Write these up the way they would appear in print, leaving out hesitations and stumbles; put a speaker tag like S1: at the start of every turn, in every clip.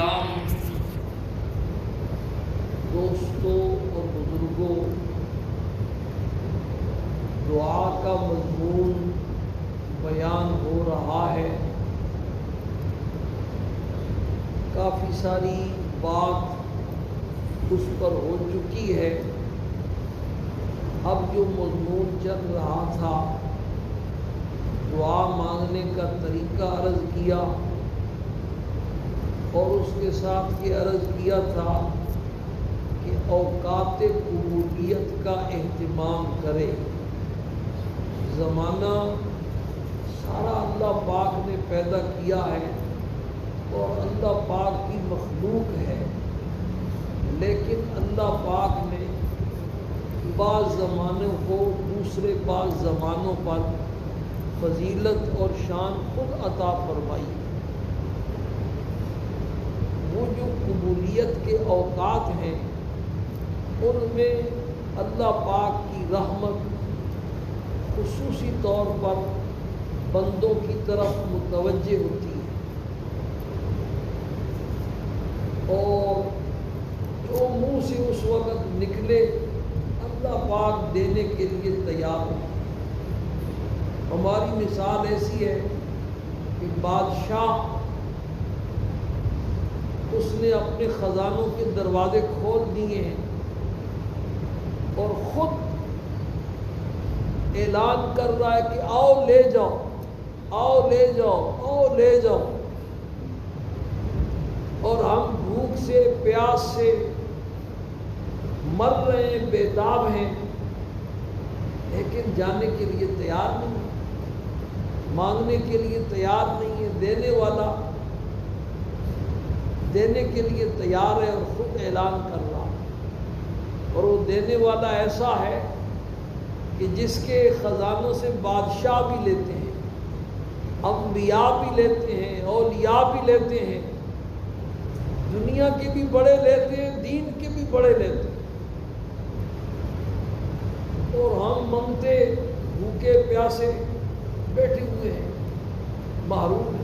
S1: کرام، دوستوں اور بزرگوں، دعا کا مضمون بیان ہو رہا ہے۔ کافی ساری بات اس پر ہو چکی ہے۔ اب جو مضمون چل رہا تھا، دعا مانگنے کا طریقہ عرض کیا اور اس کے ساتھ یہ عرض کیا تھا کہ اوقات قبولیت کا اہتمام کرے۔ زمانہ سارا اللہ پاک نے پیدا کیا ہے اور اللہ پاک کی مخلوق ہے، لیکن اللہ پاک نے بعض زمانوں کو دوسرے بعض زمانوں پر فضیلت اور شان خود عطا فرمائی۔ وہ جو قبولیت کے اوقات ہیں، ان میں اللہ پاک کی رحمت خصوصی طور پر بندوں کی طرف متوجہ ہوتی ہے، اور جو منہ سے اس وقت نکلے اللہ پاک دینے کے لیے تیار ہے۔ ہماری مثال ایسی ہے کہ بادشاہ اس نے اپنے خزانوں کے دروازے کھول دیے ہیں اور خود اعلان کر رہا ہے کہ آؤ لے جاؤ، آؤ لے جاؤ، آؤ لے جاؤ، اور ہم بھوک سے پیاس سے مر رہے ہیں، بےتاب ہیں، لیکن جانے کے لیے تیار نہیں، مانگنے کے لیے تیار نہیں ہے۔ دینے والا دینے کے لیے تیار ہے اور خود اعلان کر رہا ہے، اور وہ دینے والا ایسا ہے کہ جس کے خزانوں سے بادشاہ بھی لیتے ہیں، انبیاء بھی لیتے ہیں، اولیاء بھی لیتے ہیں، دنیا کے بھی بڑے لیتے ہیں، دین کے بھی بڑے لیتے ہیں، اور ہم منگتے بھوکے پیاسے بیٹھے ہوئے ہیں، محروم ہیں۔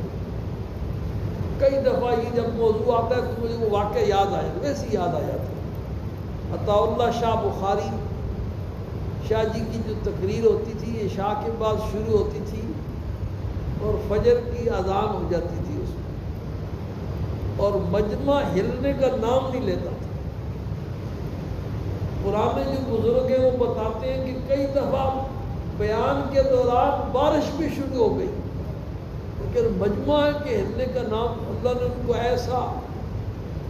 S1: کئی دفعہ یہ جب موضوع آتا ہے تو مجھے وہ واقعہ یاد آیا، ویسے یاد آ جاتا ہے۔ عطاء اللہ شاہ بخاری شاہ جی کی جو تقریر ہوتی تھی، عشاء کے بعد شروع ہوتی تھی اور فجر کی اذان ہو جاتی تھی اس میں، اور مجمع ہلنے کا نام نہیں لیتا تھا۔ پرانے جو بزرگ ہیں وہ بتاتے ہیں کہ کئی دفعہ بیان کے دوران بارش بھی شروع ہو گئی، لیکن مجمع کے ہلنے کا نام، اللہ نے ان کو ایسا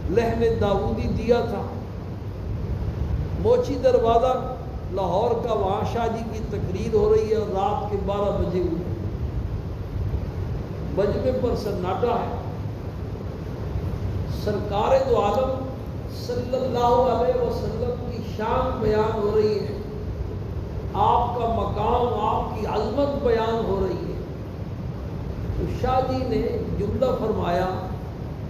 S1: لحن داؤدی دیا تھا۔ موچی دروازہ لاہور کا، وہاں شاہ جی کی تقریر ہو رہی ہے اور رات کے 12 بجے ہوئے، مجمع پر سناٹا ہے، سرکار دو عالم صلی اللہ علیہ وسلم کی شان بیان ہو رہی ہے، آپ کا مقام، آپ کی عظمت بیان ہو رہی ہے۔ تو شاہ جی نے جملہ فرمایا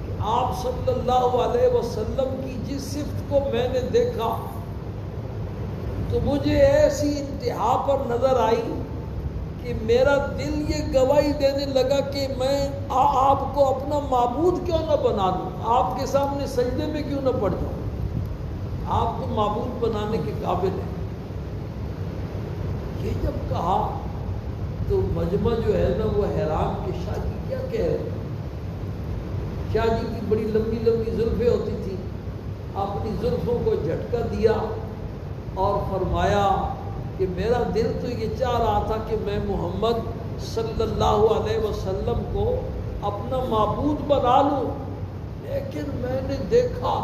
S1: کہ آپ صلی اللہ علیہ وسلم کی جس صفت کو میں نے دیکھا تو مجھے ایسی انتہا پر نظر آئی کہ میرا دل یہ گواہی دینے لگا کہ میں آپ کو اپنا معبود کیوں نہ بنا لوں، آپ کے سامنے سجدے میں کیوں نہ پڑ جاؤں، آپ کو معبود بنانے کے قابل ہیں۔ یہ جب کہا تو مجمع جو ہے نا وہ حیران کہ شاہ جی کیا کہہ رہے ہیں۔ شاہ جی کی بڑی لمبی لمبی زلفیں ہوتی تھیں، اپنی زلفوں کو جھٹکا دیا اور فرمایا کہ میرا دل تو یہ چاہ رہا تھا کہ میں محمد صلی اللہ علیہ وسلم کو اپنا معبود بنا لوں، لیکن میں نے دیکھا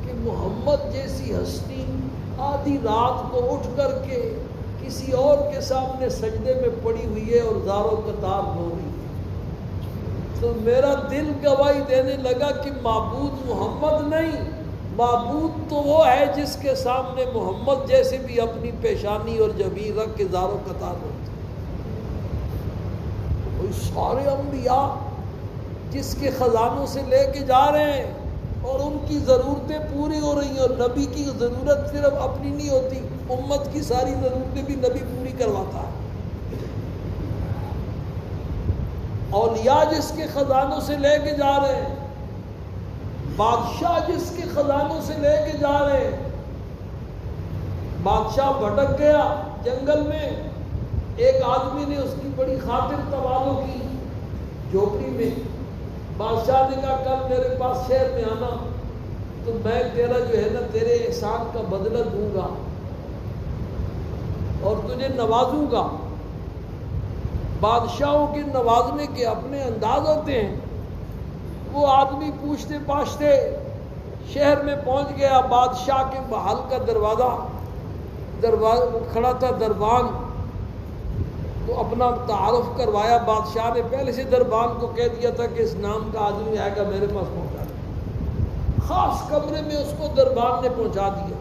S1: کہ محمد جیسی ہستی آدھی رات کو اٹھ کر کے کسی اور کے سامنے سجدے میں پڑی ہوئی ہے اور زار و قطار ہو رہی ہے، تو میرا دل گواہی دینے لگا کہ معبود محمد نہیں، معبود تو وہ ہے جس کے سامنے محمد جیسے بھی اپنی پیشانی اور جبین رکھ کے زار و قطار ہوتے ہیں۔ کوئی سارے انبیاء جس کے خزانوں سے لے کے جا رہے ہیں اور ان کی ضرورتیں پوری ہو رہی ہیں، اور نبی کی ضرورت صرف اپنی نہیں ہوتی، امت کی ساری ضرورتیں بھی نبی پوری کرواتا ہے۔ اولیاء جس کے خزانوں سے لے کے جا رہے ہیں، بادشاہ جس کے خزانوں سے لے کے جا رہے ہیں، بادشاہ بھٹک گیا جنگل میں، ایک آدمی نے اس کی بڑی خاطر تواضع کی جھوپڑی میں. بادشاہ نے کہا کل میرے پاس شہر میں آنا تو میں تیرا جو ہے نا تیرے احسان کا بدلہ دوں گا اور تجھے نوازوں گا. بادشاہوں کے نوازنے کے اپنے انداز ہوتے ہیں. وہ آدمی پوچھتے پاچھتے شہر میں پہنچ گیا. بادشاہ کے محل کا دروازہ کھڑا تھا دربان، تو اپنا تعارف کروایا. بادشاہ نے پہلے سے دربان کو کہہ دیا تھا کہ اس نام کا آدمی آئے گا میرے پاس پہنچا دیا. خاص کمرے میں اس کو دربان نے پہنچا دیا.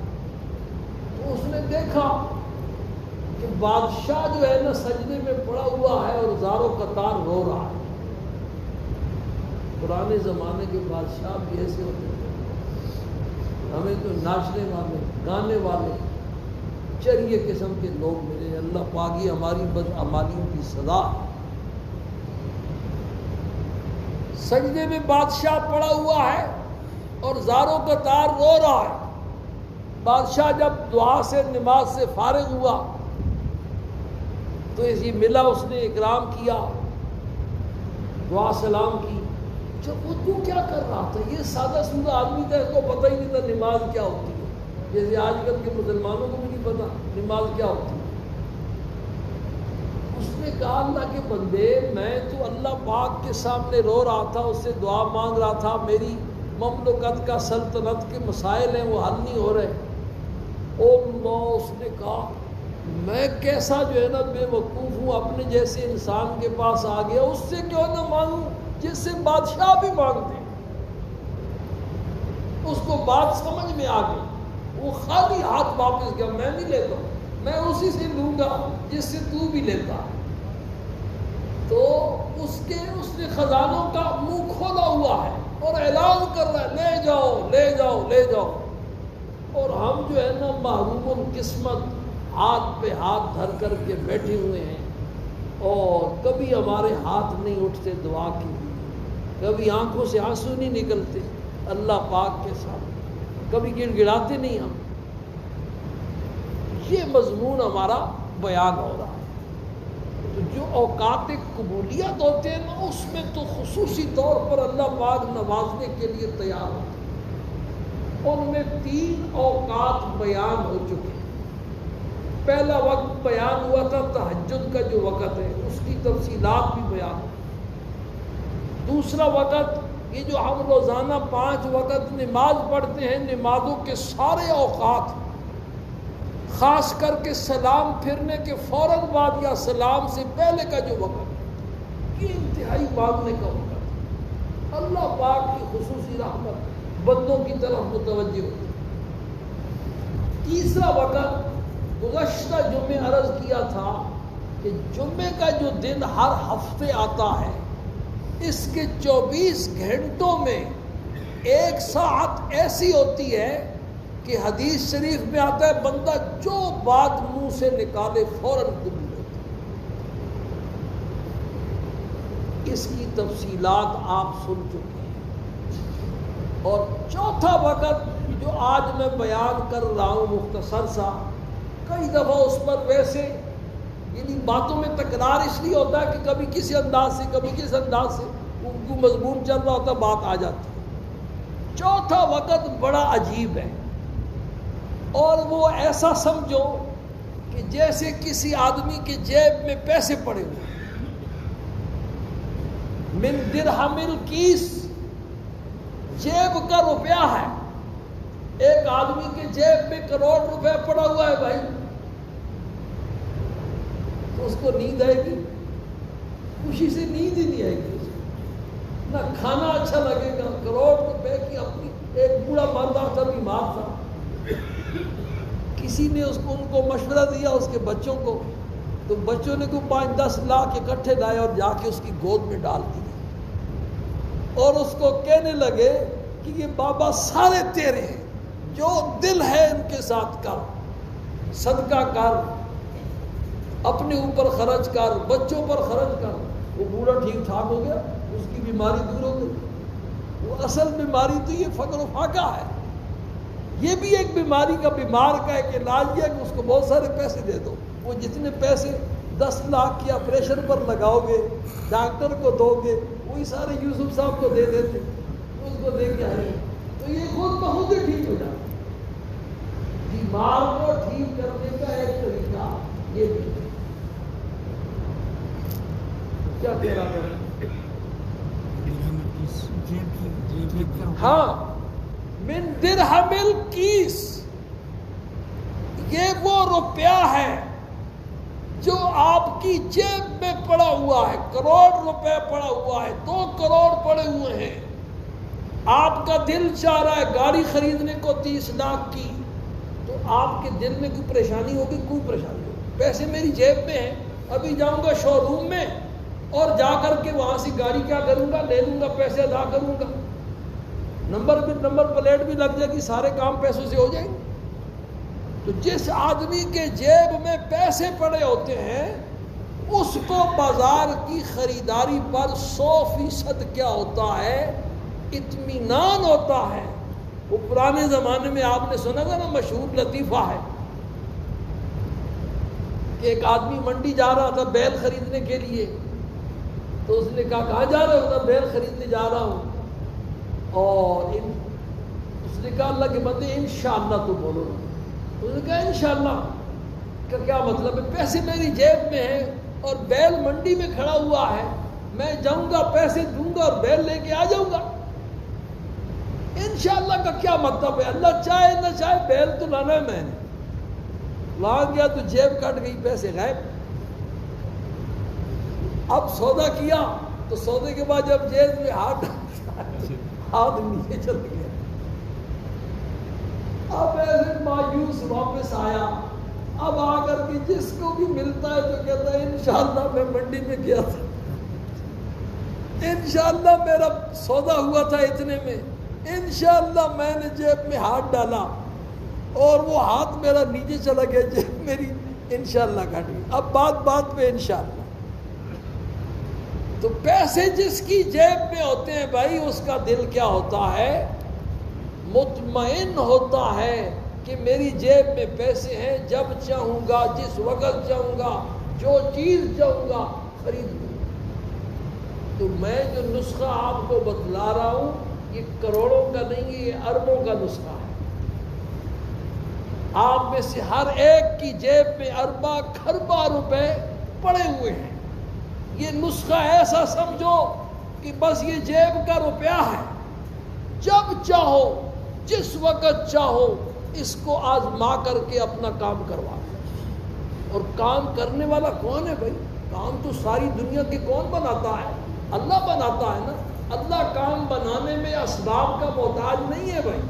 S1: تو اس نے دیکھا کہ بادشاہ جو ہے نا سجدے میں پڑا ہوا ہے اور زاروں قطار رو رہا ہے. پرانے زمانے کے بادشاہ بھی ایسے ہوتے تھے. ہمیں تو ناچنے والے، گانے والے، چریے قسم کے لوگ ملے. اللہ پاک ہماری بدعمالیوں کی سزا. سجدے میں بادشاہ پڑا ہوا ہے اور زاروں قطار رو رہا ہے. بادشاہ جب دعا سے نماز سے فارغ ہوا تو اسی ملا، اس نے اکرام کیا، دعا سلام کی. جب وہ تو کیا کر رہا تھا؟ یہ سادہ سودہ آدمی تھا، اس کو پتہ ہی نہیں تھا نماز کیا ہوتی ہے. جیسے آج کل کے مسلمانوں کو بھی نہیں پتا نماز کیا ہوتی ہے. اس نے کہا اللہ کے بندے، میں تو اللہ پاک کے سامنے رو رہا تھا، اس سے دعا مانگ رہا تھا. میری مملکت کا سلطنت کے مسائل ہیں وہ حل نہیں ہو رہے. اللہ، اس نے کہا میں کیسا جو ہے نا بے وقوف ہوں، اپنے جیسے انسان کے پاس آ گیا. اس سے کیوں نہ مانگوں جس سے بادشاہ بھی مانگتے. اس کو بات سمجھ میں آ گئی. وہ خالی ہاتھ واپس گیا. میں نہیں لیتا ہوں، میں اسی سے لوں گا جس سے تو بھی لیتا. تو اس نے خزانوں کا منہ کھولا ہوا ہے اور اعلان کر رہا ہے لے جاؤ لے جاؤ لے جاؤ. اور ہم جو ہے نا محروم القسمت ہاتھ پہ ہاتھ دھر کر کے بیٹھے ہوئے ہیں اور کبھی ہمارے ہاتھ نہیں اٹھتے دعا کے لیے، کبھی آنکھوں سے آنسو نہیں نکلتے اللہ پاک کے سامنے، کبھی گڑ گڑاتے نہیں ہم. یہ مضمون ہمارا بیان ہو رہا ہے. تو جو اوقات قبولیت ہوتے ہیں نا، اس میں تو خصوصی طور پر اللہ پاک نوازنے کے لیے تیار ہوتے ہیں. ان میں 3 اوقات بیان ہو چکے ہیں. پہلا وقت بیان ہوا تھا تہجد کا جو وقت ہے، اس کی تفصیلات بھی بیان ہوئی. دوسرا وقت یہ جو ہم روزانہ 5 وقت نماز پڑھتے ہیں، نمازوں کے سارے اوقات، خاص کر کے سلام پھرنے کے فوراً بعد یا سلام سے پہلے کا جو وقت، یہ انتہائی مانگنے کا وقت ہے. اللہ پاک کی خصوصی رحمت بندوں کی طرف متوجہ ہوتی. تیسرا وقت گزشتہ جمعے عرض کیا تھا کہ جمعے کا جو دن ہر ہفتے آتا ہے، اس کے 24 گھنٹوں میں 1 ساعت ایسی ہوتی ہے کہ حدیث شریف میں آتا ہے بندہ جو بات منہ سے نکالے فوراً قبول ہوتی ہے. اس کی تفصیلات آپ سن چکے ہیں. اور چوتھا وقت جو آج میں بیان کر رہا ہوں مختصر سا، کئی دفعہ اس پر ویسے یعنی باتوں میں تکرار اس لیے ہوتا ہے کہ کبھی کسی انداز سے کبھی کس انداز سے کو مضمون چل رہا ہوتا ہے، بات آ جاتی ہے. چوتھا وقت بڑا عجیب ہے، اور وہ ایسا سمجھو کہ جیسے کسی آدمی کے جیب میں پیسے پڑے ہوئے، من درہم الکیس، جیب کا روپیہ ہے. ایک آدمی کے جیب میں 1 کروڑ روپے پڑا ہوا ہے بھائی، تو اس کو نیند آئے گی؟ خوشی سے نیند ہی نہیں آئے گی. نہ کھانا اچھا لگے گا. 1 کروڑ روپے کی اپنی، ایک بوڑھا مرد تھا، بیمار تھا، کسی نے ان کو مشورہ دیا اس کے بچوں کو، تو بچوں نے کو 5-10 لاکھ اکٹھے لائے اور جا کے اس کی گود میں ڈال دیے اور اس کو کہنے لگے کہ یہ بابا سارے تیرے ہیں، جو دل ہے ان کے ساتھ کر، صدقہ کر، اپنے اوپر خرچ کر، بچوں پر خرچ کر. وہ بوڑھا ٹھیک ٹھاک ہو گیا، اس کی بیماری دور ہو گئی. وہ اصل بیماری تو یہ فقر و فاقہ ہے. یہ بھی ایک بیماری کا بیمار کا ایک علاج ہے کہ اس کو بہت سارے پیسے دے دو. وہ جتنے پیسے 10 لاکھ کی آپریشن پر لگاؤ گے, ڈاکٹر کو دو گے, وہی سارے یوسف صاحب کو دے دیتے, اس کو دے کے آئے تو یہ خود بخود ہی ٹھیک ہو جاتا. بیمار کو ٹھیک کرنے کا ایک طریقہ یہ بھی ہے. کیا کہہ رہا ہے؟ ہاں, من درہم الکیس, یہ وہ روپیہ ہے جو آپ کی جیب میں پڑا ہوا ہے. کروڑ روپے پڑا ہوا ہے, 2 کروڑ پڑے ہوئے ہیں. آپ کا دل چاہ رہا ہے گاڑی خریدنے کو 30 لاکھ کی, تو آپ کے دل میں کوئی پریشانی ہوگی؟ کوئی پریشانی ہوگی. پیسے میری جیب میں ہیں, ابھی جاؤں گا شو روم میں اور جا کر کے وہاں سے گاڑی کیا کروں گا, لے لوں گا, پیسے ادا کروں گا, نمبر پلیٹ بھی لگ جائے گی, سارے کام پیسوں سے ہو جائیں گے. تو جس آدمی کے جیب میں پیسے پڑے ہوتے ہیں اس کو بازار کی خریداری پر 100% کیا ہوتا ہے؟ اطمینان ہوتا ہے. وہ پرانے زمانے میں آپ نے سنا تھا نا, مشہور لطیفہ ہے کہ ایک آدمی منڈی جا رہا تھا بیل خریدنے کے لیے. تو اس نے کہا کہاں جا رہے ہو؟ تو بیل خریدنے جا رہا ہوں. اور اس نے کہا اللہ کے بندے انشاءاللہ تو بولو. اس نے کہا انشاءاللہ کا کیا مطلب ہے؟ پیسے میری جیب میں ہیں اور بیل منڈی میں کھڑا ہوا ہے, میں جاؤں گا پیسے دوں گا اور بیل لے کے آ جاؤں گا. انشاءاللہ کا کیا مطلب ہے؟ اللہ چاہے نہ چاہے بیل تو لانا ہے. میں نے وہاں گیا تو جیب کٹ گئی, پیسے غائب. اب سودا کیا تو سودے کے بعد جب جیب میں ہاتھ نیچے چل گیا. اب ایسے مایوس واپس آیا. اب آ کر کے جس کو بھی ملتا ہے تو کہتا ہے انشاءاللہ میں منڈی میں گیا تھا, انشاءاللہ میرا سودا ہوا تھا اتنے میں, انشاءاللہ میں نے جیب میں ہاتھ ڈالا اور وہ ہاتھ میرا نیچے چلا گیا, جیب میری انشاءاللہ کٹ گئی. اب بات پہ انشاءاللہ. تو پیسے جس کی جیب میں ہوتے ہیں بھائی, اس کا دل کیا ہوتا ہے؟ مطمئن ہوتا ہے کہ میری جیب میں پیسے ہیں, جب چاہوں گا, جس وقت چاہوں گا, جو چیز چاہوں گا خرید لوں. تو میں جو نسخہ آپ کو بتلا رہا ہوں یہ کروڑوں کا نہیں, یہ اربوں کا نسخہ ہے. آپ میں سے ہر ایک کی جیب میں ارباں کھرباں روپے پڑے ہوئے ہیں. یہ نسخہ ایسا سمجھو کہ بس یہ جیب کا روپیہ ہے, جب چاہو جس وقت چاہو اس کو آزما کر کے اپنا کام کروا. اور کام کرنے والا کون ہے بھائی؟ کام تو ساری دنیا کے کون بناتا ہے؟ اللہ بناتا ہے نا. اللہ کام بنانے میں اسباب کا محتاج نہیں ہے بھائی.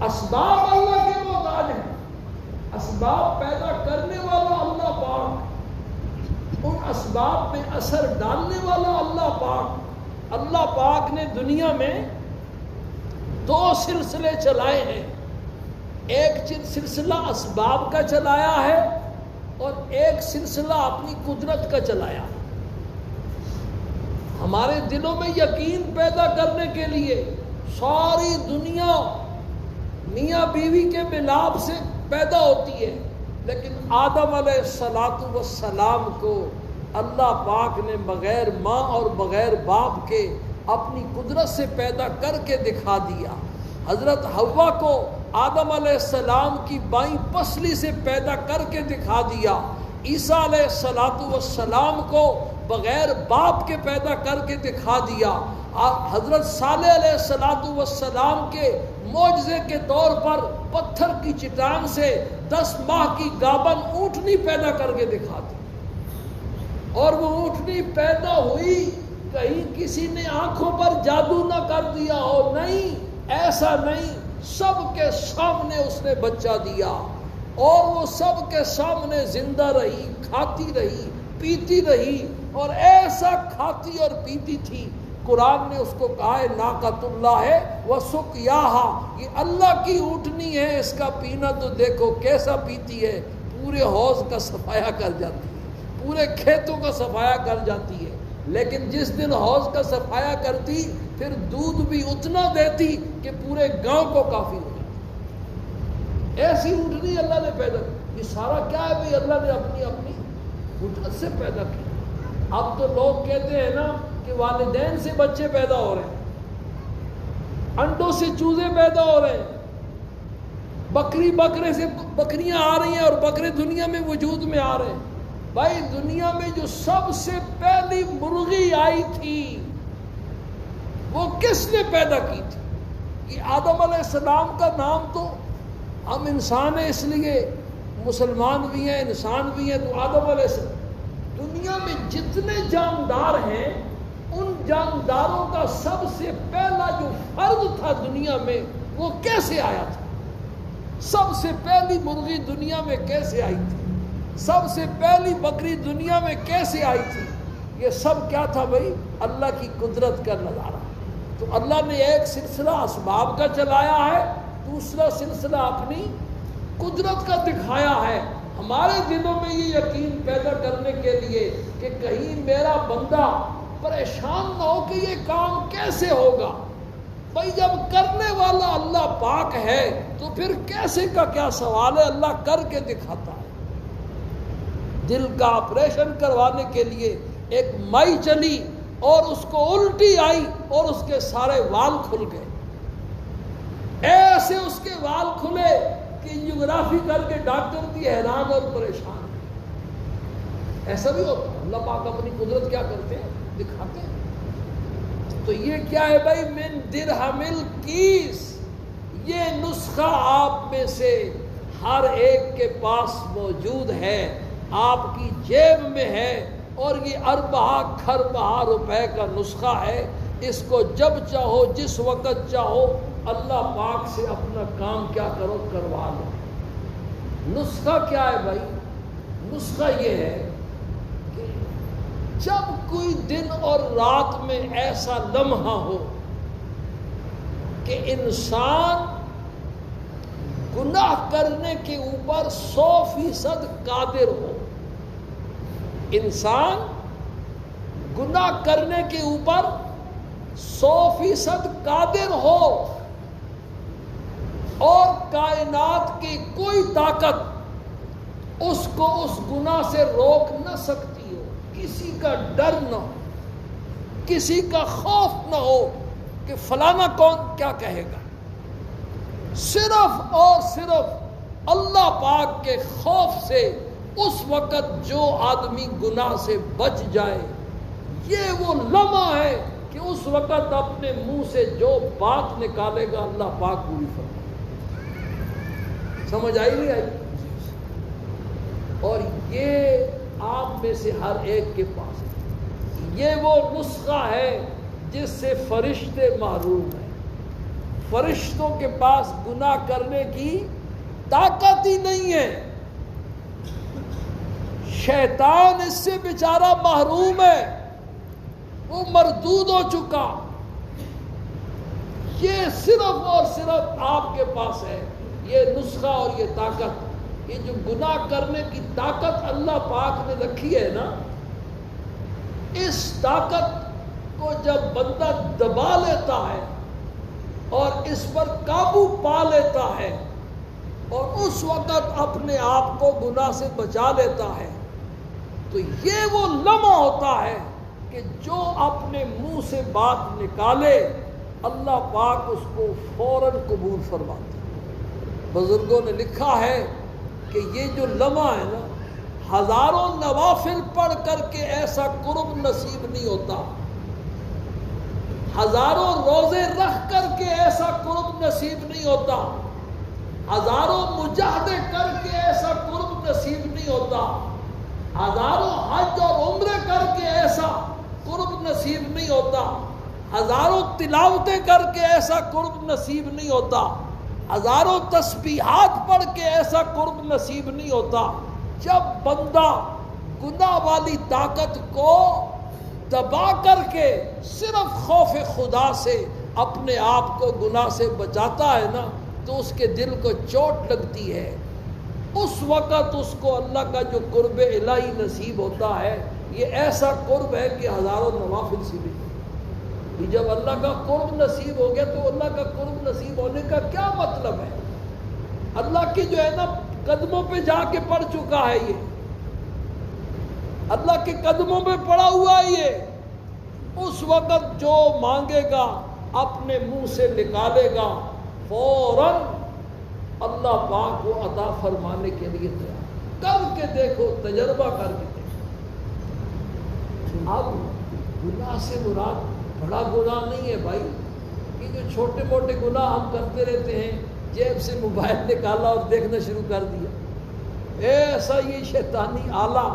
S1: اسباب اللہ کے محتاج ہیں. اسباب پیدا کرنے والا اللہ پاک, ان اسباب میں اثر ڈالنے والا اللہ پاک. اللہ پاک نے دنیا میں 2 سلسلے چلائے ہیں. ایک سلسلہ اسباب کا چلایا ہے اور ایک سلسلہ اپنی قدرت کا چلایا. ہمارے دلوں میں یقین پیدا کرنے کے لیے ساری دنیا میاں بیوی کے ملاپ سے پیدا ہوتی ہے, لیکن آدم علیہ السلام کو اللہ پاک نے بغیر ماں اور بغیر باپ کے اپنی قدرت سے پیدا کر کے دکھا دیا. حضرت حوا کو آدم علیہ السلام کی بائیں پسلی سے پیدا کر کے دکھا دیا. عیسیٰ علیہ السلام کو بغیر باپ کے پیدا کر کے دکھا دیا. حضرت صالح علیہ السلام کے معجزے کے طور پر پتھر کی چٹان سے 10 ماہ کی گابن اونٹنی پیدا کر کے دکھا دی. اور وہ اونٹنی پیدا ہوئی, کہیں کسی نے آنکھوں پر جادو نہ کر دیا ہو, نہیں, ایسا نہیں. سب کے سامنے اس نے بچہ دیا اور وہ سب کے سامنے زندہ رہی, کھاتی رہی, پیتی رہی, اور ایسا کھاتی اور پیتی تھی. قرآن نے اس کو کہا ہے ناقۃ اللہ ہے وسقیاہا, یہ اللہ کی اونٹنی ہے, اس کا پینا تو دیکھو کیسا پیتی ہے. پورے حوض کا صفایا کر جاتی ہے, پورے کھیتوں کا صفایا کر جاتی ہے. لیکن جس دن حوض کا صفایا کرتی پھر دودھ بھی اتنا دیتی کہ پورے گاؤں کو کافی ہو جاتا. ایسی اونٹنی اللہ نے پیدا کی. یہ سارا کیا ہے بھائی؟ اللہ نے اپنی اپنی قدرت سے پیدا کی. اب تو لوگ کہتے ہیں نا کہ والدین سے بچے پیدا ہو رہے ہیں، انڈوں سے چوزے پیدا ہو رہے ہیں، بکرے سے بکریاں آ رہی ہیں اور بکرے دنیا میں وجود میں آ رہے ہیں. بھائی دنیا میں جو سب سے پہلی مرغی آئی تھی وہ کس نے پیدا کی تھی؟ یہ آدم علیہ السلام کا نام تو ہم انسان ہیں اس لیے مسلمان بھی ہیں انسان بھی ہیں، تو آدم علیہ السلام. دنیا میں جتنے جاندار ہیں ان جانداروں کا سب سے پہلا جو فرد تھا دنیا میں وہ کیسے آیا تھا؟ سب سے پہلی مرغی دنیا میں کیسے آئی تھی؟ سب سے پہلی بکری دنیا میں کیسے آئی تھی؟ یہ سب کیا تھا بھائی؟ اللہ کی قدرت کا نظارہ. تو اللہ نے ایک سلسلہ اسباب کا چلایا ہے، دوسرا سلسلہ اپنی قدرت کا دکھایا ہے. ہمارے دلوں میں یہ یقین پیدا کرنے کے لیے کہ کہیں میرا بندہ پریشان نہ ہو کہ یہ کام کیسے ہوگا. بھائی جب کرنے والا اللہ پاک ہے تو پھر کیسے کا کیا سوال ہے؟ اللہ کر کے دکھاتا ہے. دل کا آپریشن کروانے کے لیے ایک مائی چلی اور اس کو الٹی آئی اور اس کے سارے وال کھل گئے. ایسے اس کے وال کھلے کہ انجیوگرافی کر کے ڈاکٹر بھی حیران اور پریشان. ایسا بھی ہوتا ہے. اللہ پاک اپنی قدرت کیا کرتے ہیں؟ دکھاتے ہیں. تو یہ کیا ہے بھائی؟ من درہم الکیس. یہ نسخہ آپ میں سے ہر ایک کے پاس موجود ہے، آپ کی جیب میں ہے، اور یہ اربعہ کھربعہ روپے کا نسخہ ہے. اس کو جب چاہو جس وقت چاہو اللہ پاک سے اپنا کام کیا کرو کروا لو. نسخہ کیا ہے بھائی؟ نسخہ یہ ہے کہ جب کوئی دن اور رات میں ایسا لمحہ ہو کہ انسان گناہ کرنے کے اوپر 100% قادر ہو. انسان گناہ کرنے کے اوپر 100% قادر ہو اور کائنات کی کوئی طاقت اس کو اس گناہ سے روک نہ سکتی ہو. کسی کا ڈر نہ ہو، کسی کا خوف نہ ہو کہ فلانا کون کیا کہے گا. صرف اور صرف اللہ پاک کے خوف سے اس وقت جو آدمی گناہ سے بچ جائے، یہ وہ لمحہ ہے کہ اس وقت اپنے منہ سے جو بات نکالے گا اللہ پاک پوری فرمائے. سمجھ آئی نہیں آئی؟ اور یہ آپ میں سے ہر ایک کے پاس ہے. یہ وہ نسخہ ہے جس سے فرشتے محروم ہیں. فرشتوں کے پاس گناہ کرنے کی طاقت ہی نہیں ہے. شیطان اس سے بیچارہ محروم ہے، وہ مردود ہو چکا. یہ صرف اور صرف آپ کے پاس ہے یہ نسخہ اور یہ طاقت. یہ جو گناہ کرنے کی طاقت اللہ پاک نے رکھی ہے نا، اس طاقت کو جب بندہ دبا لیتا ہے اور اس پر قابو پا لیتا ہے اور اس وقت اپنے آپ کو گناہ سے بچا لیتا ہے، تو یہ وہ لمحہ ہوتا ہے کہ جو اپنے منہ سے بات نکالے اللہ پاک اس کو فوراً قبول فرماتا ہے. بزرگوں نے لکھا ہے کہ یہ جو لمحہ ہے نا، ہزاروں نوافل پڑھ کر کے ایسا قرب نصیب نہیں ہوتا، ہزاروں روزے رکھ کر کے ایسا قرب نصیب نہیں ہوتا، ہزاروں مجاہدے کر کے ایسا قرب نصیب نہیں ہوتا، ہزاروں حج اور عمرے کر کے ایسا قرب نصیب نہیں ہوتا، ہزاروں تلاوتیں کر کے ایسا قرب نصیب نہیں ہوتا، ہزاروں تسبیحات پڑھ کے ایسا قرب نصیب نہیں ہوتا. جب بندہ گناہ والی طاقت کو دبا کر کے صرف خوف خدا سے اپنے آپ کو گناہ سے بچاتا ہے نا، تو اس کے دل کو چوٹ لگتی ہے. اس وقت اس کو اللہ کا جو قرب الہی نصیب ہوتا ہے، یہ ایسا قرب ہے کہ ہزاروں نوافل سے بھی. جب اللہ کا قرب نصیب ہو گیا تو اللہ کا قرب نصیب ہونے کا کیا مطلب ہے؟ اللہ کی جو ہے نا قدموں پہ جا کے پڑ چکا ہے، یہ اللہ کے قدموں پہ پڑا ہوا ہے یہ، اس وقت جو مانگے گا اپنے منہ سے نکالے گا فوراً اللہ پاک کو عطا فرمانے کے لیے تیار۔ کر کے دیکھو، تجربہ کر کے دیکھو۔ اب گناہ سے مراد بڑا گناہ نہیں ہے بھائی، کہ جو چھوٹے موٹے گناہ ہم کرتے رہتے ہیں، جیب سے موبائل نکالا اور دیکھنا شروع کر دیا، ایسا یہ شیطانی آلہ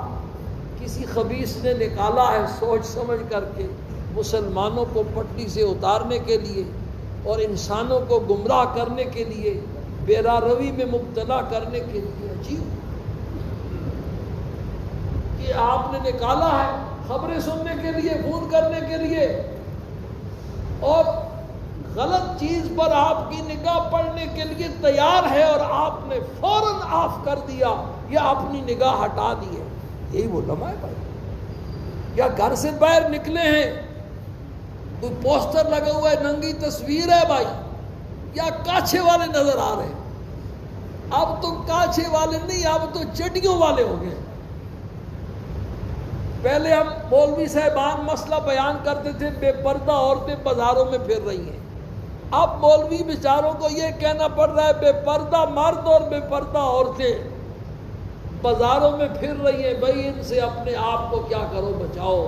S1: کسی خبیث نے نکالا ہے سوچ سمجھ کر کے مسلمانوں کو پٹری سے اتارنے کے لیے اور انسانوں کو گمراہ کرنے کے لیے، بے راہ روی میں مبتلا کرنے کے لیے۔ عجیب کہ آپ نے نکالا ہے خبریں سننے کے لیے، فون کرنے کے لیے، اور غلط چیز پر آپ کی نگاہ پڑنے کے لیے تیار ہے اور آپ نے فوراً آف کر دیا یا اپنی نگاہ ہٹا دی ہے۔ یہی وہ لمحہ ہے بھائی۔ یا گھر سے باہر نکلے ہیں، کوئی پوسٹر لگا ہوا ہے، ننگی تصویر ہے بھائی، یا کاچھے والے نظر آ رہے ہیں۔ اب تو کاچھے والے نہیں، اب تو چٹیوں والے ہو گئے۔ پہلے ہم مولوی صاحبان مسئلہ بیان کرتے تھے، بے پردہ عورتیں بازاروں میں پھر رہی ہیں۔ اب مولوی بیچاروں کو یہ کہنا پڑ رہا ہے بے پردہ مرد اور بے پردہ عورتیں بازاروں میں پھر رہی ہیں، بھائی ان سے اپنے آپ کو کیا کرو، بچاؤ۔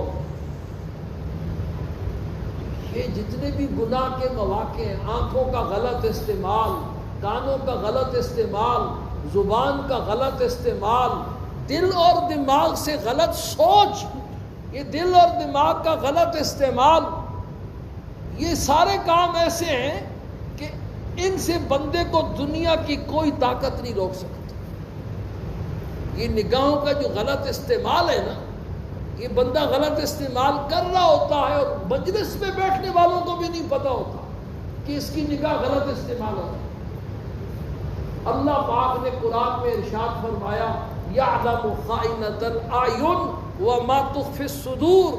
S1: یہ جتنے بھی گناہ کے مواقع ہیں، آنکھوں کا غلط استعمال، کانوں کا غلط استعمال، زبان کا غلط استعمال، دل اور دماغ سے غلط سوچ، یہ دل اور دماغ کا غلط استعمال، یہ سارے کام ایسے ہیں کہ ان سے بندے کو دنیا کی کوئی طاقت نہیں روک سکتی۔ یہ نگاہوں کا جو غلط استعمال ہے نا، یہ بندہ غلط استعمال کر رہا ہوتا ہے اور مجلس میں بیٹھنے والوں کو بھی نہیں پتہ ہوتا کہ اس کی نگاہ غلط استعمال ہوتا ہے۔ اللہ پاک نے قرآن میں ارشاد فرمایا یعلم خائنۃ الاعین وما تخفی الصدور،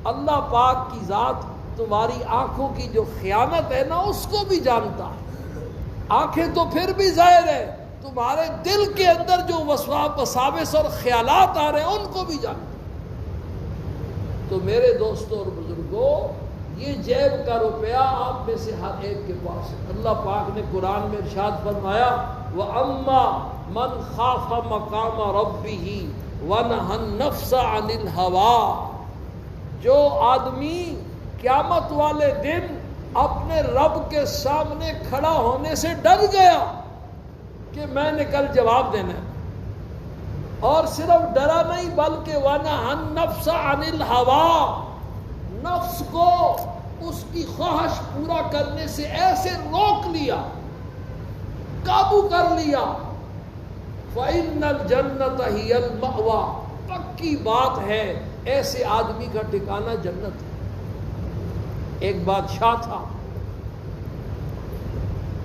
S1: اللہ پاک کی ذات تمہاری آنکھوں کی جو خیانت ہے نا اس کو بھی جانتا ہے۔ آنکھیں تو پھر بھی ظاہر ہے، تمہارے دل کے اندر جو وساوس اور خیالات آ رہے ہیں ان کو بھی جانتا ہے۔ تو میرے دوستوں اور بزرگوں، یہ جیب کا روپیہ آپ میں سے ہر ایک کے پاس ہے۔ اللہ پاک نے قرآن میں ارشاد فرمایا وَأَمَّا مَنْ خَافَ مَقَامَ رَبِّهِ وَنَهَى النَّفْسَ عَنِ الْهَوَىٰ، جو آدمی قیامت والے دن اپنے رب کے سامنے کھڑا ہونے سے ڈر گیا کہ میں نے کل جواب دینا ہے، اور صرف ڈرا نہیں بلکہ وَنَهَى النَّفْسَ عَنِ الْهَوَىٰ، نفس کو اس کی خواہش پورا کرنے سے ایسے روک لیا، قابو کر لیا، فَإِنَّ الْجَنَّةَ هِيَ الْمَأْوَىٰ، پکی بات ہے ایسے آدمی کا ٹھکانہ جنت ہے۔ ایک بادشاہ تھا،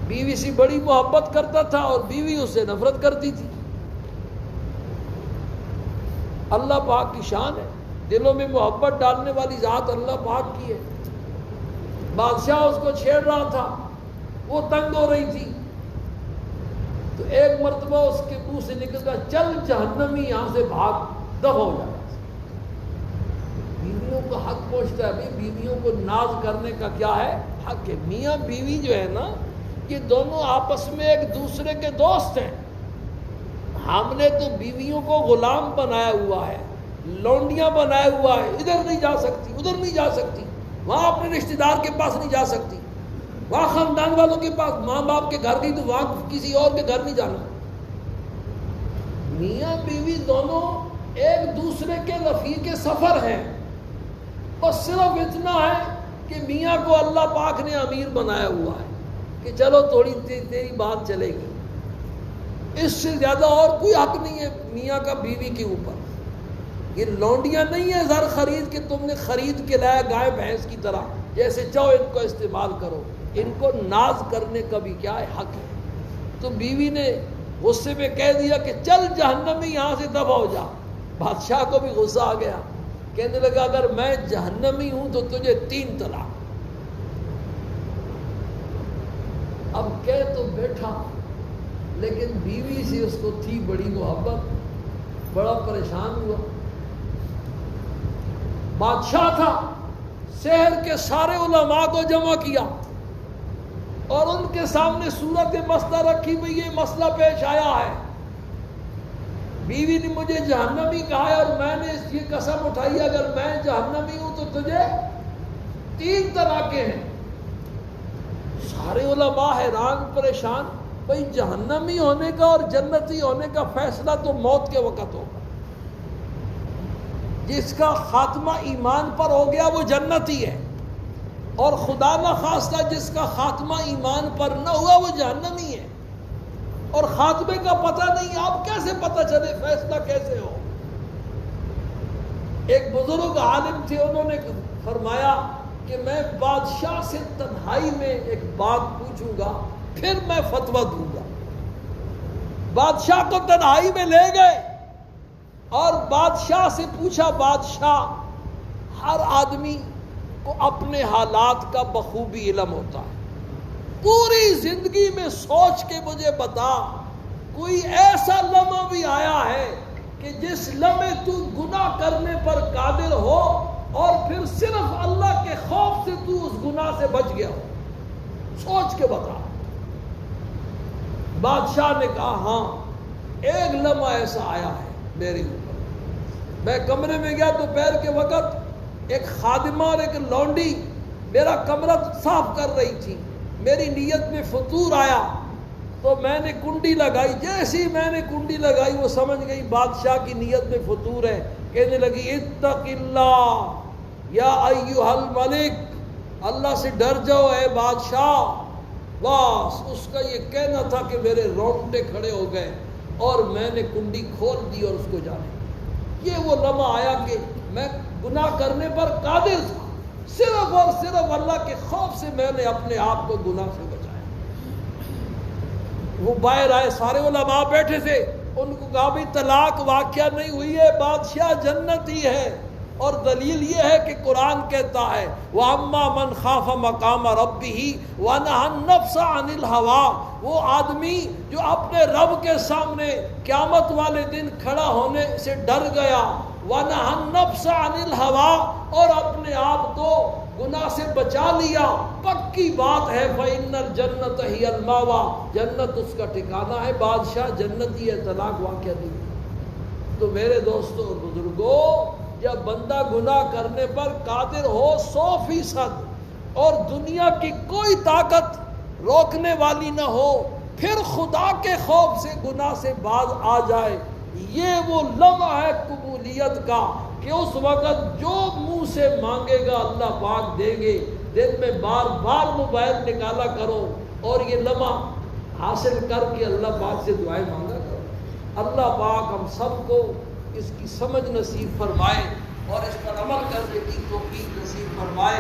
S1: بیوی سے بڑی محبت کرتا تھا اور بیوی اس سے نفرت کرتی تھی۔ اللہ پاک کی شان ہے، دلوں میں محبت ڈالنے والی ذات اللہ پاک کی ہے۔ بادشاہ اس کو چھیڑ رہا تھا، وہ تنگ ہو رہی تھی، تو ایک مرتبہ اس کے منہ سے نکل گیا چل جہنمی، یہاں سے بھاگ، دفع ہو جائے۔ بیویوں کو حق پہنچتا ہے، بھائی بیویوں کو ناز کرنے کا کیا ہے، حق ہے۔ میاں بیوی جو ہے نا، یہ دونوں آپس میں ایک دوسرے کے دوست ہیں۔ ہم نے تو بیویوں کو غلام بنایا ہوا ہے، لونڈیاں بنایا ہوا ہے، ادھر نہیں جا سکتی، ادھر نہیں جا سکتی، وہاں اپنے رشتہ دار کے پاس نہیں جا سکتی، وہاں خاندان والوں کے پاس، ماں باپ کے گھر نہیں تو وہاں کسی اور کے گھر نہیں جانا۔ میاں بیوی دونوں ایک دوسرے کے رفیق سفر ہیں، بس صرف اتنا ہے کہ میاں کو اللہ پاک نے امیر بنایا ہوا ہے کہ چلو تھوڑی تیری بات چلے گی، اس سے زیادہ اور کوئی حق نہیں ہے میاں کا بیوی کے اوپر۔ یہ لونڈیاں نہیں ہیں زر خرید کے تم نے خرید کے لایا گائے بھینس کی طرح، جیسے چاہو ان کو استعمال کرو، ان کو ناز کرنے کا بھی کیا ہے، حق ہے۔ تو بیوی نے غصے میں کہہ دیا کہ چل جہنمی، یہاں سے دفع ہو جا۔ بادشاہ کو بھی غصہ آ گیا، کہنے لگا اگر میں جہنمی ہوں تو تجھے 3 طلاق۔ اب کہہ تو بیٹھا لیکن بیوی سے اس کو تھی بڑی محبت، بڑا پریشان ہوا۔ بادشاہ تھا، شہر کے سارے علماء کو جمع کیا اور ان کے سامنے صورت مسئلہ رکھی ہوئی، یہ مسئلہ پیش آیا ہے، بیوی نے مجھے جہنمی کہا ہے اور میں نے یہ قسم اٹھائی اگر میں جہنمی ہوں تو تجھے 3 طلاقیں ہیں۔ سارے علماء حیران پریشان، بھئی جہنمی ہونے کا اور جنتی ہونے کا فیصلہ تو موت کے وقت ہوگا، جس کا خاتمہ ایمان پر ہو گیا وہ جنتی ہے، اور خدا نہ خواستہ جس کا خاتمہ ایمان پر نہ ہوا وہ جہنمی ہے، اور خاتمے کا پتہ نہیں، آپ کیسے پتہ چلے فیصلہ کیسے ہو؟ ایک بزرگ عالم تھے، انہوں نے فرمایا کہ میں بادشاہ سے تنہائی میں ایک بات پوچھوں گا پھر میں فتویٰ دوں گا۔ بادشاہ کو تنہائی میں لے گئے اور بادشاہ سے پوچھا، بادشاہ ہر آدمی کو اپنے حالات کا بخوبی علم ہوتا ہے، پوری زندگی میں سوچ کے مجھے بتا کوئی ایسا لمحہ بھی آیا ہے کہ جس لمحے تو گناہ کرنے پر قادر ہو اور پھر صرف اللہ کے خوف سے تو اس گناہ سے بچ گیا ہو، سوچ کے بتا۔ بادشاہ نے کہا ہاں ایک لمحہ ایسا آیا ہے میرے اوپر، میں کمرے میں گیا دوپہر کے وقت، ایک خادمہ اور ایک لونڈی میرا کمرہ صاف کر رہی تھی، میری نیت میں فطور آیا تو میں نے کنڈی لگائی، جیسی میں نے کنڈی لگائی وہ سمجھ گئی بادشاہ کی نیت میں فطور ہے، کہنے لگی اتق اللہ یا ایھا الملک، اللہ سے ڈر جاؤ اے بادشاہ۔ بس اس کا یہ کہنا تھا کہ میرے رونگٹے کھڑے ہو گئے اور میں نے کنڈی کھول دی اور اس کو جانے۔ یہ وہ لمحہ آیا کہ میں گناہ کرنے پر قادر تھا، صرف اور صرف اللہ کے خوف سے میں نے اپنے آپ کو گناہ سے بچایا۔ وہ باہر آئے، سارے علماء بیٹھے تھے، ان کو کہا بھی طلاق واقعہ نہیں ہوئی ہے، بادشاہ جنتی ہے، اور دلیل یہ ہے کہ قرآن کہتا ہے وَأَمَّا مَنْ خَافَ مَقَامَ رَبِّهِ وَنَهَى النَّفْسَ عَنِ الْهَوَىٰ، وہ آدمی جو اپنے رب کے سامنے قیامت والے دن کھڑا ہونے سے ڈر گیا، وَنَهَى النَّفْسَ عَنِ الْهَوَىٰ، اور اپنے آپ کو گناہ سے بچا لیا، پکی بات ہے فَإِنَّ الْجَنَّةَ هِيَ الْمَأْوَىٰ، جنت اس کا ٹھکانہ ہے، بادشاہ جنتی ہے، طلاق واقعہ نہیں۔ تو میرے دوستوں اور بزرگوں، جب بندہ گناہ کرنے پر قادر ہو 100% اور دنیا کی کوئی طاقت روکنے والی نہ ہو، پھر خدا کے خوف سے گناہ سے باز آ جائے، یہ وہ لمحہ ہے قبولیت کا کہ اس وقت جو منہ سے مانگے گا اللہ پاک دیں گے۔ دن میں بار بار موبائل نکالا کرو اور یہ لمحہ حاصل کر کے اللہ پاک سے دعائیں مانگا کرو۔ اللہ پاک ہم سب کو اس کی سمجھ نصیب فرمائے اور اس پر عمل کرنے کی توفیق نصیب فرمائے۔